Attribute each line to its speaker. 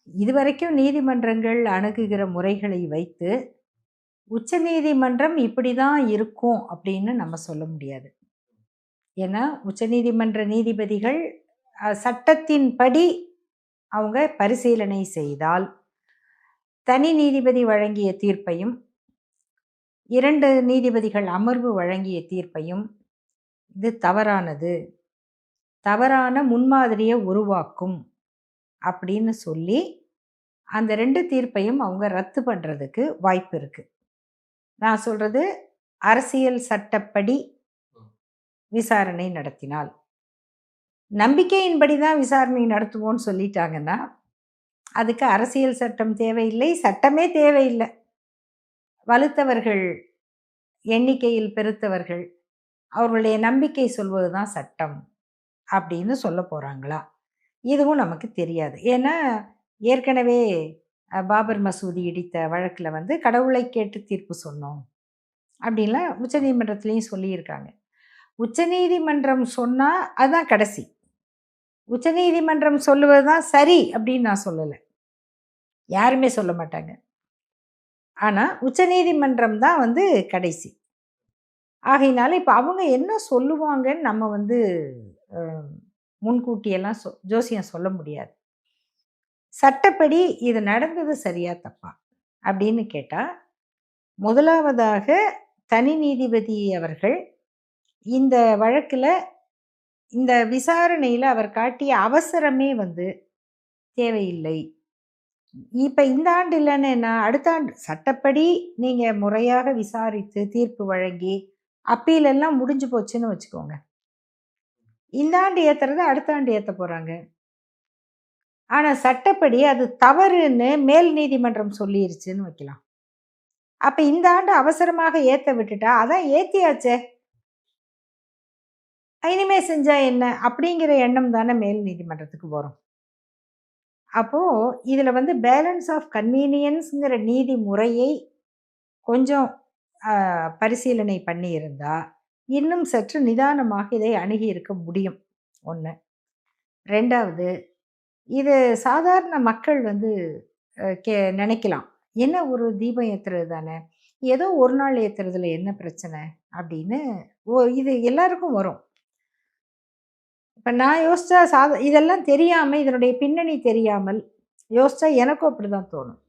Speaker 1: இதுவரைக்கும் நீதிமன்றங்கள் அணுகுகிற முறைகளை வைத்து உச்சநீதிமன்றம் இப்படி தான் இருக்கும் அப்படின்னு நம்ம சொல்ல முடியாது. ஏன்னா உச்சநீதிமன்ற நீதிபதிகள் சட்டத்தின்படி அவங்க பரிசீலனை செய்தால் தனி நீதிபதி வழங்கிய தீர்ப்பையும் 2 நீதிபதிகள் அமர்வு வழங்கிய தீர்ப்பையும் இது தவறானது, தவறான முன்மாதிரியை உருவாக்கும் அப்படின்னு சொல்லி அந்த 2 தீர்ப்பையும் அவங்க ரத்து பண்ணுறதுக்கு வாய்ப்பு இருக்குது. நான் சொல்கிறது அரசியல் சட்டப்படி விசாரணை நடத்தினால், நம்பிக்கையின்படி தான் விசாரணை நடத்துவோன்னு சொல்லிட்டாங்கன்னா அதுக்கு அரசியல் சட்டம் தேவையில்லை, சட்டமே தேவையில்லை. வலுத்தவர்கள் எண்ணிக்கையில் பெருத்தவர்கள் அவர்களுடைய நம்பிக்கை சொல்வது தான் சட்டம் அப்படின்னு சொல்ல போகிறாங்களா? இதுவும் நமக்கு தெரியாது. ஏன்னா ஏற்கனவே பாபர் மசூதி இடித்த வழக்கில் வந்து கடவுளை கேட்டு தீர்ப்பு சொன்னோம் அப்படின்லாம் உச்சநீதிமன்றத்துலேயும் சொல்லியிருக்காங்க. உச்சநீதிமன்றம் சொன்னால் அதுதான் கடைசி. உச்சநீதிமன்றம் சொல்லுவது தான் சரி அப்படின்னு நான் சொல்லலை, யாருமே சொல்ல மாட்டாங்க. ஆனால் உச்சநீதிமன்றம் தான் வந்து கடைசி. ஆகையினால இப்போ அவங்க என்ன சொல்லுவாங்கன்னு நம்ம வந்து முன்கூட்டியெல்லாம் ஜோசியம் சொல்ல முடியாது. சட்டப்படி இது நடந்தது சரியா தப்பா அப்படின்னு கேட்டால், முதலாவதாக தனி நீதிபதி அவர்கள் இந்த வழக்கில் இந்த விசாரணையில் அவர் காட்டிய அவசரமே வந்து தேவையில்லை. இப்போ இந்த ஆண்டு இல்லைன்னு என்ன, அடுத்த ஆண்டு சட்டப்படி நீங்கள் முறையாக விசாரித்து தீர்ப்பு வழங்கி அப்பீல் எல்லாம் முடிஞ்சு போச்சுன்னு வச்சுக்கோங்க. இந்த ஆண்டு ஏற்றுறது அடுத்த ஆண்டு ஏற்ற போகிறாங்க. ஆனால் சட்டப்படி அது தவறுன்னு மேல் நீதிமன்றம் சொல்லிருச்சுன்னு வைக்கலாம். அப்போ இந்த ஆண்டு அவசரமாக ஏற்ற விட்டுட்டா அதான் ஏற்றியாச்சே, இனிமே செஞ்சா என்ன அப்படிங்கிற எண்ணம் தானே மேல் நீதிமன்றத்துக்கு வரும். அப்போது இதில் வந்து பேலன்ஸ் ஆஃப் கன்வீனியன்ஸுங்கிற நீதி முறையை கொஞ்சம் பரிசீலனை பண்ணியிருந்தா இன்னும் சற்று நிதானமாக இதை அணுகி இருக்க முடியும். 1. 2வது, இது சாதாரண மக்கள் வந்து நினைக்கலாம், என்ன ஒரு தீபம் ஏற்றுறது தானே, ஏதோ ஒரு நாள் ஏற்றுறதுல என்ன பிரச்சனை அப்படின்னு இது எல்லாருக்கும் வரும். இப்போ நான் யோசித்தா இதெல்லாம் தெரியாமல், இதனுடைய பின்னணி தெரியாமல் யோசித்தா எனக்கும் அப்படி தான் தோணும்.